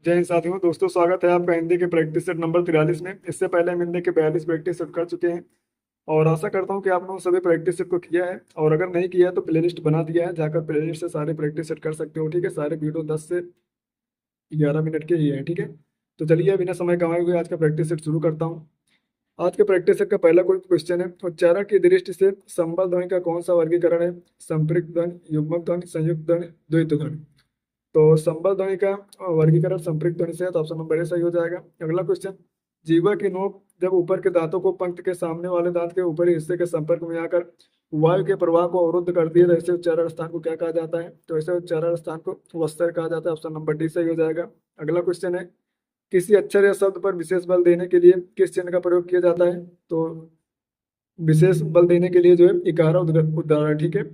जय हिंद साथियों। दोस्तों, स्वागत है आपका हिंदी के प्रैक्टिस सेट नंबर 43 में। इससे पहले हम हिंदी के 42 प्रैक्टिस सेट कर चुके हैं और आशा करता हूं कि आप लोगों ने सभी प्रैक्टिस सेट को किया है। और अगर नहीं किया है तो प्लेलिस्ट बना दिया है, जाकर प्लेलिस्ट से सारे प्रैक्टिस सेट कर सकते हो। ठीक है, सारे वीडियो 10 से 11 मिनट के ही हैं। ठीक है, तो चलिए बिना समय गंवाए हुए आज का प्रैक्टिस सेट शुरू करता हूँ। आज के प्रैक्टिस सेट का पहला कोई क्वेश्चन है, उच्चारण की दृष्टि से संबल ध्वनि का कौन सा वर्गीकरण है? संपृक्त ध्वनि, युग्मक ध्वनि, संयुक्त ध्वनि, द्वैत ध्वनि। तो संबल ध्वनि का वर्गीकरण संपृक्त ध्वनि से है, तो ऑप्शन नंबर ए सही हो जाएगा। अगला क्वेश्चन, जीवा की नोक जब ऊपर के दांतों को पंख के सामने वाले दांत के ऊपरी हिस्से के संपर्क में आकर वायु के प्रवाह को अवरुद्ध करती है, तो ऐसे उच्चारण स्थान को क्या कहा जाता है? तो ऐसे उच्चारण स्थान को वस्त्र कहा जाता है। ऑप्शन नंबर डी सही हो जाएगा। अगला क्वेश्चन है, किसी अक्षर या शब्द पर विशेष बल देने के लिए किस चिन्ह का प्रयोग किया जाता है? तो विशेष बल देने के लिए जो है इकारा उदाहरण। ठीक है,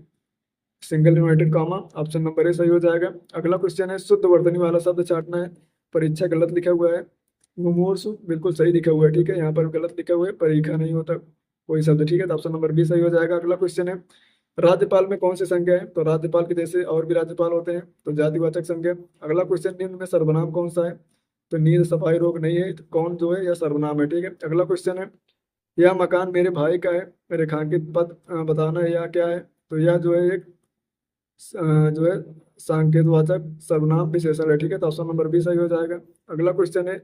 single inverted comma, option number A सही हो जाएगा। अगला क्वेश्चन है, शुद्ध वर्तनी वाला शब्द छांटना है। परीक्षा गलत लिखा हुआ है, मुमूर्षु बिल्कुल सही लिखा हुआ है। ठीक है, यहाँ पर गलत लिखा हुआ है, परीक्षा नहीं होता कोई शब्द। ठीक है, तो ऑप्शन नंबर बी सही हो जाएगा। अगला क्वेश्चन है, राज्यपाल में कौन सी संज्ञा है? तो राज्यपाल के जैसे और भी राज्यपाल होते हैं, तो जातिवाचक संज्ञा। अगला क्वेश्चन, निम्न में सर्वनाम कौन सा है? तो नींद, सफाई, रोग नहीं है, तो कौन जो है यह सर्वनाम है। ठीक है, अगला क्वेश्चन है, यह मकान मेरे भाई का है, रेखांकित पद बताना है, यह क्या है? तो यह जो है एक जो है सांकेतवाचक सर्वनाम विशेषण है। ठीक है, तो ऑप्शन नंबर बी सही हो जाएगा। अगला क्वेश्चन है,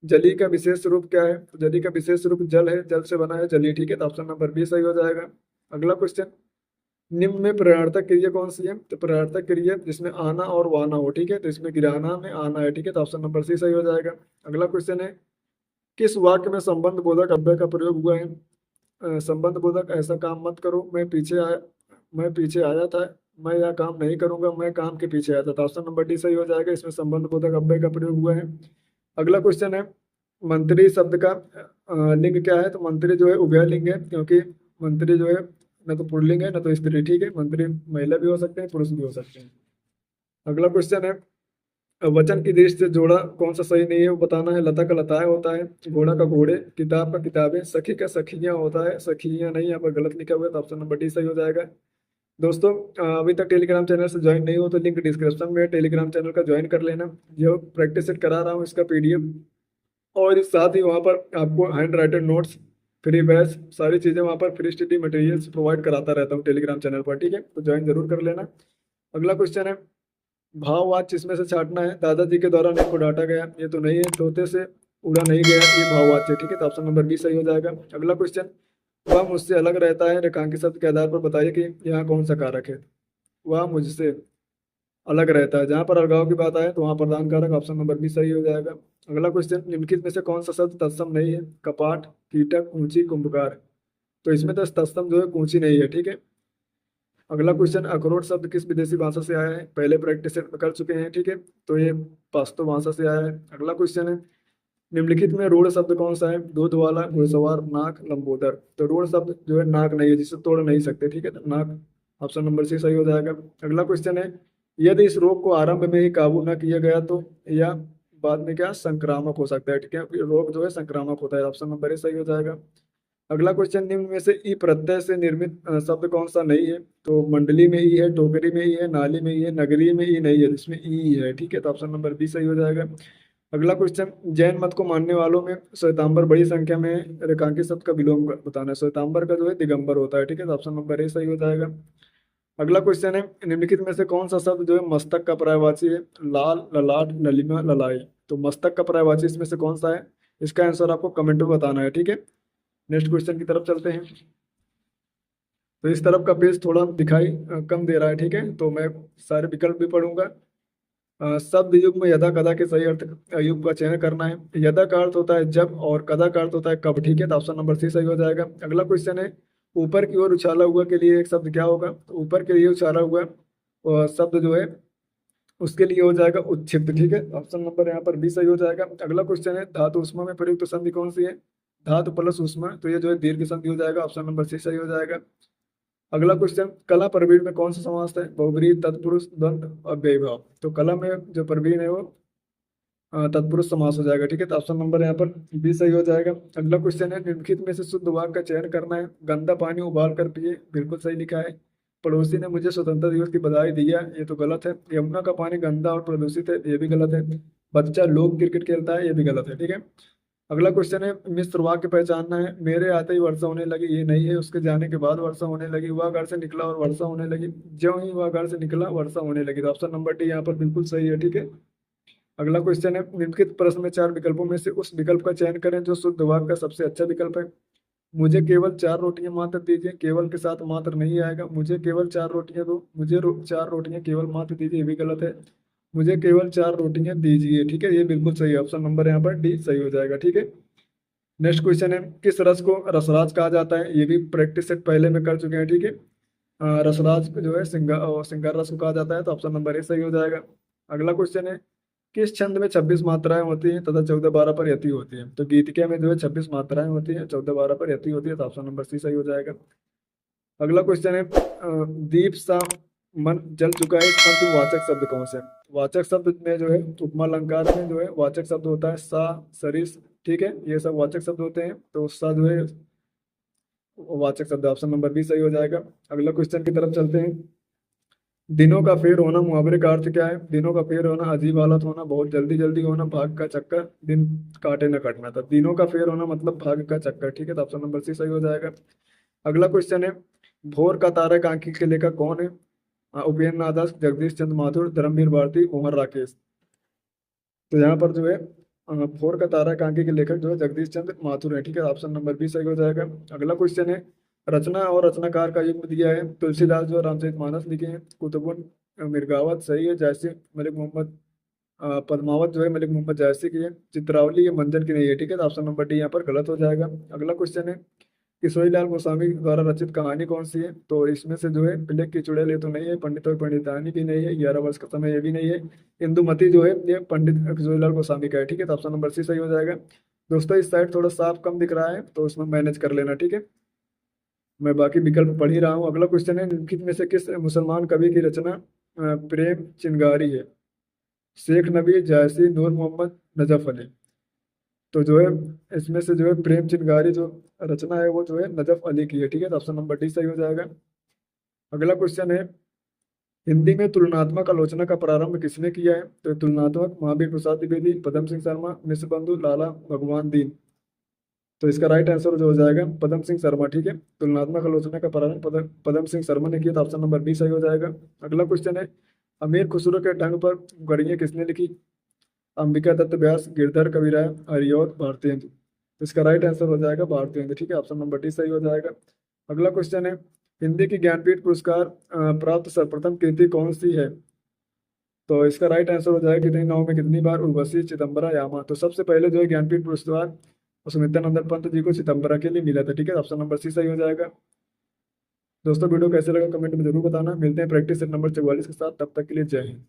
जली का विशेष रूप क्या है? तो जली का विशेष रूप जल है, जल से बना है जली। ठीक है, तो ऑप्शन नंबर बी सही हो जाएगा। अगला क्वेश्चन, निम्न में प्रयार्थक क्रिया कौन सी है? तो प्रयार्थक क्रिया जिसमें आना और वाना हो। ठीक है, तो इसमें गिराना में आना है। ठीक है, तो ऑप्शन नंबर सी सही हो जाएगा। अगला क्वेश्चन है, किस वाक्य में संबंध बोधक अव्यय का प्रयोग हुआ है? संबंध बोधक, ऐसा काम मत करो, मैं पीछे आया था, मैं यह काम नहीं करूंगा, मैं काम के पीछे आया था। तो ऑप्शन नंबर डी सही हो जाएगा, इसमें संबंध बोधक अव्यय का प्रयोग हुआ है। अगला क्वेश्चन है, मंत्री शब्द का लिंग क्या है? तो मंत्री जो है उभय लिंग है, क्योंकि मंत्री जो है न तो पुल्लिंग है न तो स्त्री। ठीक है, मंत्री महिला भी हो सकते हैं, पुरुष भी हो सकते हैं। अगला क्वेश्चन है, वचन की दृष्टि से जोड़ा कौन सा सही नहीं है वो बताना है। लता का लताएं होता है, घोड़ा का घोड़े, किताब का किताबें, सखी का सखियां होता है, सखियां नहीं, यहाँ पर गलत लिखा हुआ है, तो ऑप्शन नंबर डी सही हो जाएगा। दोस्तों, अभी तक टेलीग्राम चैनल से ज्वाइन नहीं हो तो लिंक डिस्क्रिप्शन में है, टेलीग्राम चैनल का ज्वाइन कर लेना। जो प्रैक्टिस सेट करा रहा हूँ इसका पीडीएफ और इस साथ ही वहाँ पर आपको hand righted notes, free batch, सारी चीज़ें वहाँ पर फ्री स्टडी मटेरियल्स प्रोवाइड कराता रहता हूँ टेलीग्राम चैनल पर। ठीक है, तो ज्वाइन जरूर कर लेना। अगला क्वेश्चन है, भाववाच्य इसमें से छांटना है। दादाजी के द्वारा नेक को डांटा गया, ये तो नहीं है। तोते से उड़ा नहीं गया, ये भाववाच्य है। ठीक है, तो ऑप्शन नंबर बी सही हो जाएगा। अगला क्वेश्चन, वह मुझसे अलग रहता है, रेखांकित शब्द के आधार पर बताइए कि यहाँ कौन सा कारक है? वह मुझसे अलग रहता है, जहाँ पर अलगाव की बात आए तो वहाँ प्रधान कारक, ऑप्शन नंबर बी सही हो जाएगा। अगला क्वेश्चन, निम्नलिखित में से कौन सा शब्द तत्सम नहीं है? कपाट, कीटक, ऊंची, कुंभकार। तो इसमें तो तत्सम जो है ऊंची नहीं है। ठीक है, अगला क्वेश्चन, अखरोट शब्द किस विदेशी भाषा से आया है? पहले प्रैक्टिस कर चुके हैं। ठीक है, तो ये पश्तो भाषा से आया है। अगला क्वेश्चन है, निम्नलिखित में रूढ़ शब्द कौन सा है? दूध वाला, घुड़सवार, नाक, लंबोदर। तो रूढ़ शब्द जो है नाक नहीं है, जिसे तोड़ नहीं सकते। ठीक है, तो नाक, ऑप्शन नंबर सी सही हो जाएगा। अगला क्वेश्चन है, यदि इस रोग को आरंभ में ही काबू न किया गया तो यह बाद में क्या संक्रामक हो सकता है? ठीक है, रोग जो है संक्रामक होता है, ऑप्शन नंबर ए सही हो जाएगा। अगला क्वेश्चन, निम्न में से ई प्रत्यय से निर्मित शब्द कौन सा नहीं है? तो मंडली में ई है, टोकरी में ई है, नाली में ई है, नगरी में ई नहीं है, जिसमें ई है। ठीक है, तो ऑप्शन नंबर बी सही हो जाएगा। अगला क्वेश्चन, जैन मत को मानने वालों में श्वेतांबर बड़ी संख्या में है, रेखांकित शब्द का विलोम बताना है। श्वेतांबर का जो है दिगंबर होता है। ठीक है, तो ऑप्शन नंबर ए सही हो जाएगा। अगला क्वेश्चन है, निम्नलिखित में से कौन सा शब्द जो है मस्तक का पर्यायवाची है? लाल, ललाट, ललिमा, ललाई। तो मस्तक का पर्यायवाची इसमें से कौन सा है? इसका आंसर आपको कमेंट में बताना है। ठीक है, नेक्स्ट क्वेश्चन की तरफ चलते हैं। तो इस तरफ का पेज थोड़ा दिखाई कम दे रहा है। ठीक है, तो मैं सारे विकल्प भी पढ़ूंगा। शब्द युग में यदा कदा के सही अर्थ युग का चयन करना है। यदा का अर्थ होता है जब और कदा का अर्थ होता है कब। ठीक है, तो ऑप्शन नंबर सी सही हो जाएगा। अगला क्वेश्चन है, ऊपर की ओर उछाला हुआ के लिए एक शब्द क्या होगा? तो ऊपर के लिए उछाला हुआ शब्द जो है उसके लिए हो जाएगा उच्छिप्त। ठीक है, ऑप्शन नंबर यहाँ पर बी सही हो जाएगा। अगला क्वेश्चन है, धातु उष्मा में प्रयुक्त संधि कौन सी है? धातु प्लस उष्मा, तो ये जो है दीर्घ संधि हो जाएगा, ऑप्शन नंबर सी सही हो जाएगा। अगला क्वेश्चन, कला प्रवीण में कौन सा समास है? बहुब्रीहि, तत्पुरुष, द्वंद्व, अव्ययीभाव। तो कला में जो प्रवीण है वो तत्पुरुष समास हो जाएगा। ठीक है, तो ऑप्शन नंबर यहाँ पर बी सही हो जाएगा। अगला क्वेश्चन है, निम्नलिखित में से शुद्ध वाक्य का चयन करना है। गंदा पानी उबाल कर पिए, बिल्कुल सही लिखा है। पड़ोसी ने मुझे स्वतंत्रता दिवस की बधाई दिया, ये तो गलत है। यमुना का पानी गंदा और प्रदूषित है, ये भी गलत है। बच्चा लोग क्रिकेट खेलता है, ये भी गलत है, ठीक है। अगला क्वेश्चन है, मिस्र वाक्य पहचानना है। मेरे आते ही वर्षा होने लगी, ये नहीं है। उसके जाने के बाद वर्षा होने लगी। वह घर से निकला और वर्षा होने लगी। ज्यों ही वह घर से निकला वर्षा होने लगी। तो ऑप्शन नंबर डी यहाँ पर बिल्कुल सही है, ठीक है। अगला क्वेश्चन है, निम्नलिखित प्रश्न में चार विकल्पों में से उस विकल्प का चयन करें जो शुद्ध वाक्य का सबसे अच्छा विकल्प है। मुझे केवल चार रोटियां मात्र दीजिए, केवल के साथ मात्र नहीं आएगा। मुझे केवल चार रोटियां दो, मुझे चार रोटियां केवल मात्र दीजिए, ये भी गलत है। मुझे केवल चार रोटियां दीजिए, ठीक है, ये बिल्कुल सही है। ऑप्शन नंबर यहाँ पर डी सही हो जाएगा, ठीक है। नेक्स्ट क्वेश्चन है, किस रस को रसराज कहा जाता है। ये भी प्रैक्टिस सेट पहले में कर चुके हैं, ठीक है। रसराज को जो है सिंगार रस को कहा जाता है। तो ऑप्शन नंबर ए सही हो जाएगा। अगला क्वेश्चन है, किस छंद में 26 मात्राएं होती हैं तथा 14-12 पर यति होती हैं। तो गीतिका में जो है 26 मात्राएं होती हैं, 14-12 पर यति होती है। तो ऑप्शन नंबर सी सही हो जाएगा। अगला क्वेश्चन है, दीप सा मन जल चुका है, इसका अंतिम वाचक शब्द कौन सा है। वाचक शब्द में जो है उपमा अलंकार में जो है वाचक शब्द होता है सा, सरिस, ठीक है, ये सब वाचक शब्द होते हैं। तो सा जो है वाचक शब्द, ऑप्शन नंबर बी सही हो जाएगा। अगला क्वेश्चन की तरफ चलते हैं, दिनों का फेर होना मुहावरे का अर्थ क्या है। दिनों का फेर होना, अजीब हालत होना, बहुत जल्दी जल्दी होना, भाग का चक्कर, दिन काटे न कटना। था दिनों का फेर होना मतलब भाग का चक्कर, ठीक है। तो ऑप्शन नंबर सी सही हो जाएगा। अगला क्वेश्चन है, भोर का तारा कांकी के लेखक कौन है। उपेंद्र नाथ दास, जगदीश चंद्र माथुर, धर्मवीर भारती, मोहन राकेश। तो यहाँ पर जो है भोर का तारा कांकी के लेखक जो है जगदीश चंद्र माथुर है, ठीक है। ऑप्शन नंबर बी सही हो जाएगा। अगला क्वेश्चन है, रचना और रचनाकार का युग्म दिया है। तुलसीदास जो रामचरितमानस लिखे हैं। कुतुबुन मिर्गावत सही है, जैसे मलिक मोहम्मद पद्मावत जो है मलिक मोहम्मद जायसी की है। चित्रावली ये मंजन की नहीं है, ठीक है। तो ऑप्शन नंबर डी यहाँ पर गलत हो जाएगा। अगला क्वेश्चन है, किशोरीलाल गोस्वामी द्वारा रचित कहानी कौन सी है। तो इसमें से जो है प्लेग की चुड़ैल ये तो नहीं है, पंडित और पंडितानी भी नहीं है, 11 वर्ष का समय ये भी नहीं है, इंदुमती जो है ये पंडित किशोरीलाल गोस्वामी का है, ठीक है। तो ऑप्शन नंबर सी सही हो जाएगा। दोस्तों इस साइड थोड़ा साफ कम दिख रहा है तो उसमें मैनेज कर लेना, ठीक है। मैं बाकी विकल्प पढ़ ही रहा हूँ। अगला क्वेश्चन है, निम्नलिखित में से किस मुसलमान कवि की रचना प्रेम चिंगारी है। शेख नबी, जायसी, नूर मोहम्मद, नजफ अली। तो जो है इसमें से जो है प्रेम चिनगारी जो रचना है वो जो है नजफ अली की है, ठीक है। तो ऑप्शन नंबर डी सही हो जाएगा। अगला क्वेश्चन है, हिंदी में तुलनात्मक आलोचना का प्रारंभ किसने किया है। तो तुलनात्मक महावीर प्रसाद द्विवेदी, पदम सिंह शर्मा, मिश्र बंधु, लाला भगवान दीन। तो इसका राइट आंसर जो हो जाएगा पदम सिंह शर्मा, ठीक है। तुलनात्मक आलोचना का प्रारंभ पदम सिंह शर्मा ने किया। तो ऑप्शन नंबर बी सही हो जाएगा। अगला क्वेश्चन है, अमीर खुसरो के ढंग पर गढ़ियाँ किसने लिखी। अंबिका दत्त व्यास, गिरधर कविराय, हरिऔध भारतेंदु। तो इसका राइट आंसर हो जाएगा भारतेंदु, ठीक है। ऑप्शन नंबर डी सही हो जाएगा। अगला क्वेश्चन है, हिंदी की ज्ञानपीठ पुरस्कार प्राप्त सर्वप्रथम कृति कौन सी है। तो इसका राइट आंसर हो जाएगा, कितनी नाव में कितनी बार, उर्वशी, चिदम्बरा, यामा। तो सबसे पहले जो है ज्ञानपीठ पुरस्कार सुमित्रानंद पंत जी को चिदम्बरा के लिए मिला था, ठीक है। ऑप्शन नंबर सी सही हो जाएगा। दोस्तों वीडियो कैसे लगा कमेंट में जरूर बताना। मिलते हैं प्रैक्टिस सेट नंबर 44 के साथ, तब तक के लिए जय हिंद।